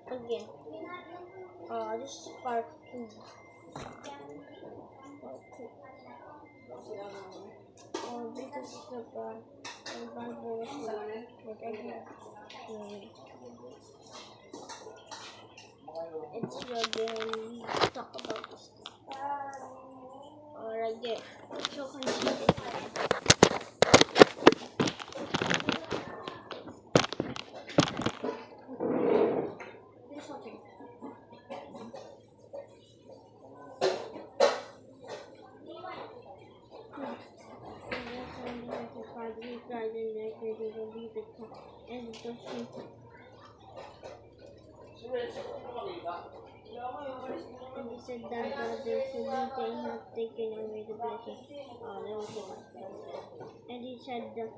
again. This is part 2. Part 2. This is the Bible story that I have. It's again talk about this. Right there. So continue. This okay. We tried and and the sheep. And he said that the Philistine had taken away the blessing. That was the one. And he said that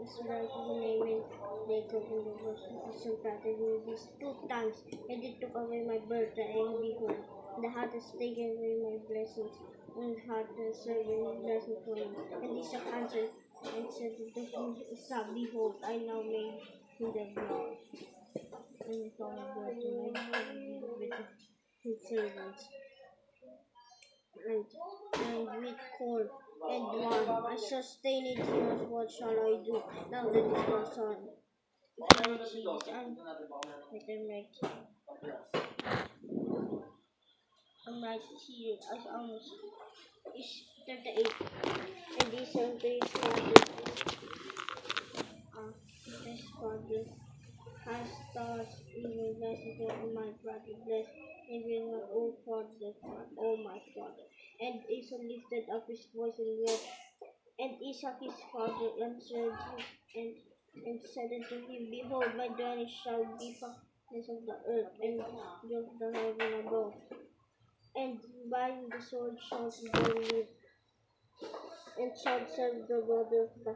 Israel name it Jacob in the verse so planted me these 2 times, and it took away my birthright, and behold, the heart has taken away my blessings, and the heart has served blessing for him. And Isaac answered and said to Esau, behold, I now made him the blood, and he saw my blood with his servants, and with corn and wine. I sustained him. What shall I do now that is my son? I'm right here. I almost is 38. And this is his father has taught even blessed of my brother, blessed even my old father, oh my father. And Esau lifted up his voice and wept. And Isaac his father answered him and said unto him, behold, my dwelling shall be fatness of the earth, and of the heaven above. And by the sword shall thou live, and shalt serve the brother of the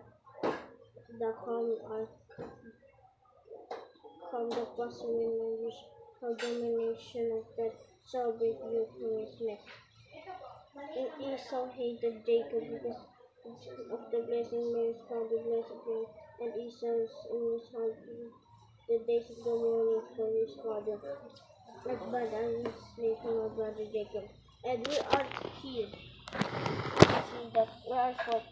come the pursuing which her domination of that shall be you from his neck. And Esau hated Jacob because of the blessing made from the blessed him, and Esau's in his heart the days of the morning for his father. But I will slave from my brother Jacob. And we are here. See that we are 40.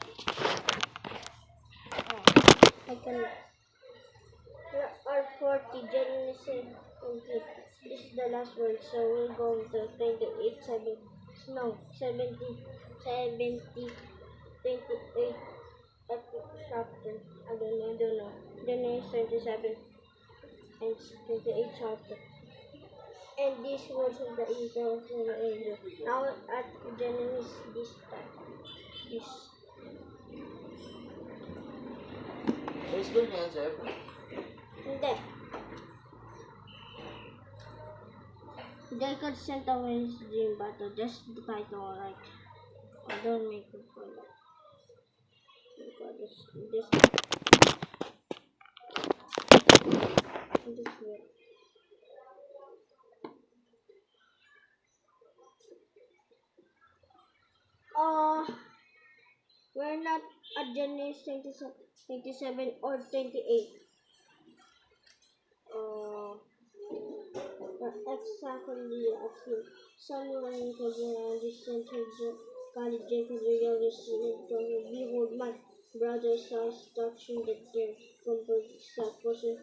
I can. We are 40. Genesis 28. This is the last word, so we'll go to 28, 7. No, 70, 28 chapter. I don't know. Genesis 27 and 28 chapter. And these words of the angel of the angel. Now at Genesis this time. This. Facebook yan, sir? Hindi. They could send away his dream, but just the title, like, I don't make it for that. This way. We're not at Genesis 27 or 28. Exactly, actually. Someone and dissented Jacob received from him. Behold, my brother starts touching the deer from the wasn't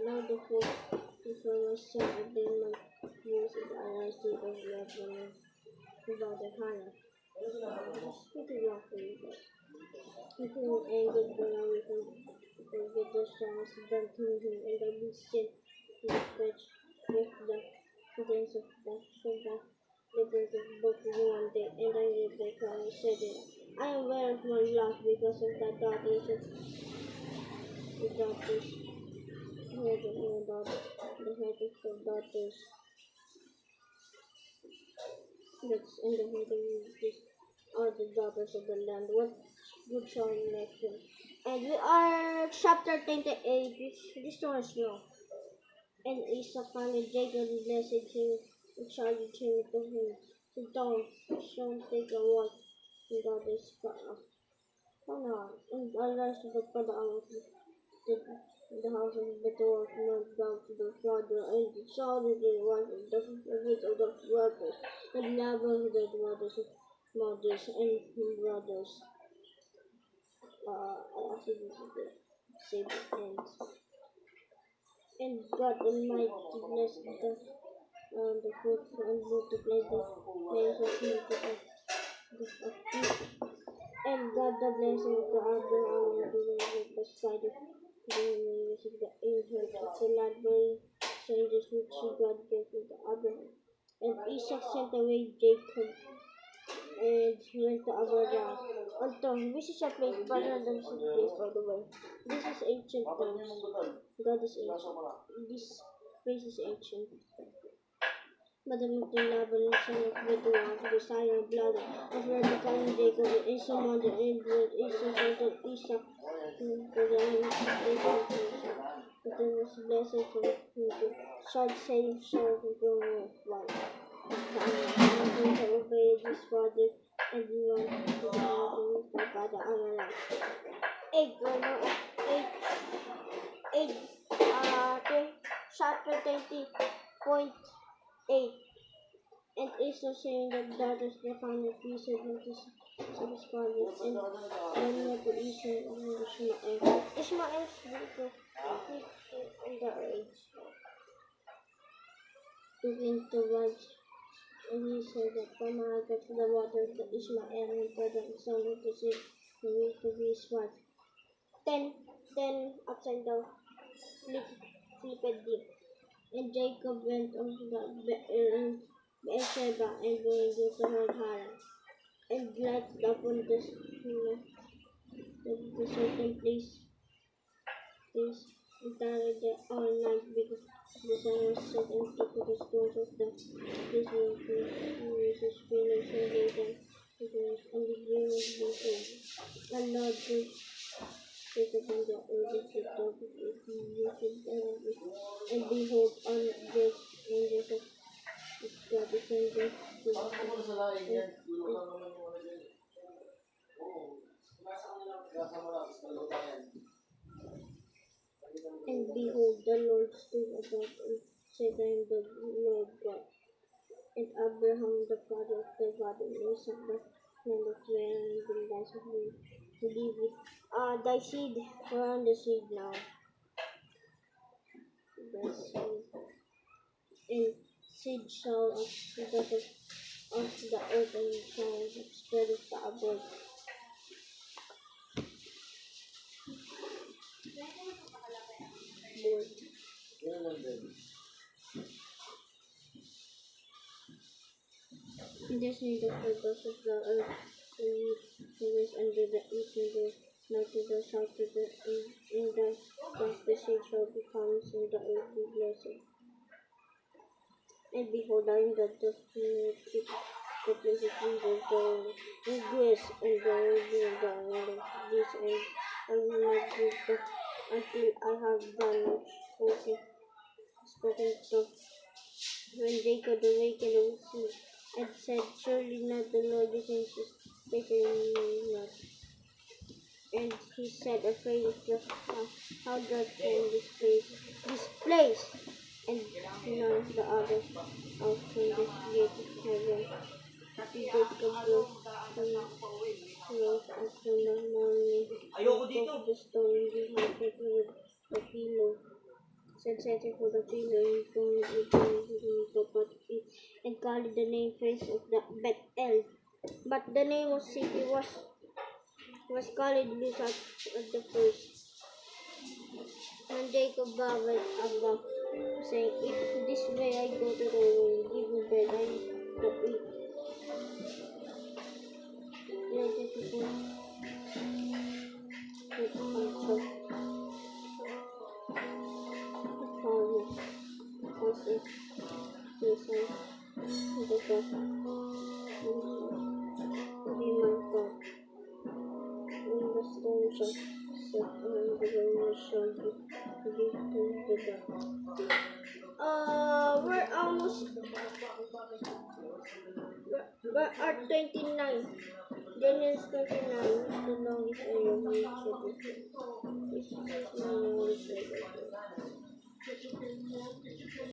now the whole before my son and then my years of I state of love about the Hannah. Pretty rough for you guys. People angered when I get the songs done to him, and I be sent to the fetch with the presence of the Shabbat, liberated both of you one day, and I Rebecca and said it. I am aware of my loss because of the daughters of the daughters, the head of my daughter, the head of the daughters. That's in the head of this are the daughters of the land. What good shall we make them? And we are chapter 28. This one is long. And Esau found Jacob and blessed him and charged him to him. So don't take a wife and God is cut off. Oh no. And I rise to the father of the in the house of the door went down to the father, and saw that there was the fruit of the workers, and loved the mothers and brothers. I actually this is the same end. And God Almighty blessed the fruit and multiplied the place of multiplied. And God the blessing of the Abraham and the despite of the ways of the inheritance of the land very strangers which God gave to the Abraham. And Isaac sent away Jacob and he went to Abraham. Until this is a place, but random place by the way. This is ancient times. God is ancient. This place is ancient. Madam Laban, son of Bethuel, the sire of blood of Rebekah and Jacob, and Esau mother, and Esau son of Isaac, for the but there was a blessing from the child saying, shall the grown wife. And to obey his father, and he went to the mountain with my father Amalek. 8, chapter 20.8. And Esau saying that daughters the family peace and his father, and then went to Esau and Ishmael. Ishmael's beautiful in the age took into wives, and he said that from I got to the waters that Ishmael and brother and son of the sea and we to be his wife. 10 upside down, flipped deep. And Jacob went on to the Beersheba and going to the whole Haran, and lighted upon the certain place, and tarried there all night because the sun was set, and took the stones of the place where his pillars and laid them, and the green was being told. And Lord God set upon the earth the top of it, and behold, on the angels of God descended to and behold, the Lord stood above and said, I am the Lord God. And Abraham, the father of the God, and Isaac, the land of Israel, and the lands of Levi. Thy seed, we're on the seed now. The seed. And seed shall of the earth, and shall spread of the abroad. And this need of the dust of the earth, who is under the east, and the north to the south to the in the seed shall be promised, and the earth be blessed. And behold, I am the keep the place of Jesus, the grace, and the redeemed the land of this, and I will not give that until I have done spoken to. When Jacob awakened and said, surely not the Lord is in his place not. And he said, afraid of the how God can this place, and none of the others out from the gate of heaven. Jacob rose up from the morning, and took the stone behind with the pillow. Setting for the pillow and called it the name place of the Bethel. But the name of city was called Luzat at the first. And Jacob babbled above, saying, if this way I go to the world, give me bread I will eat. Later people also listen to the gospel. Be my God. When the stone shall set and the rain shall give to the dead. We're almost we're at 29. Then it's 39, the longest area of YouTube. This is my longest area.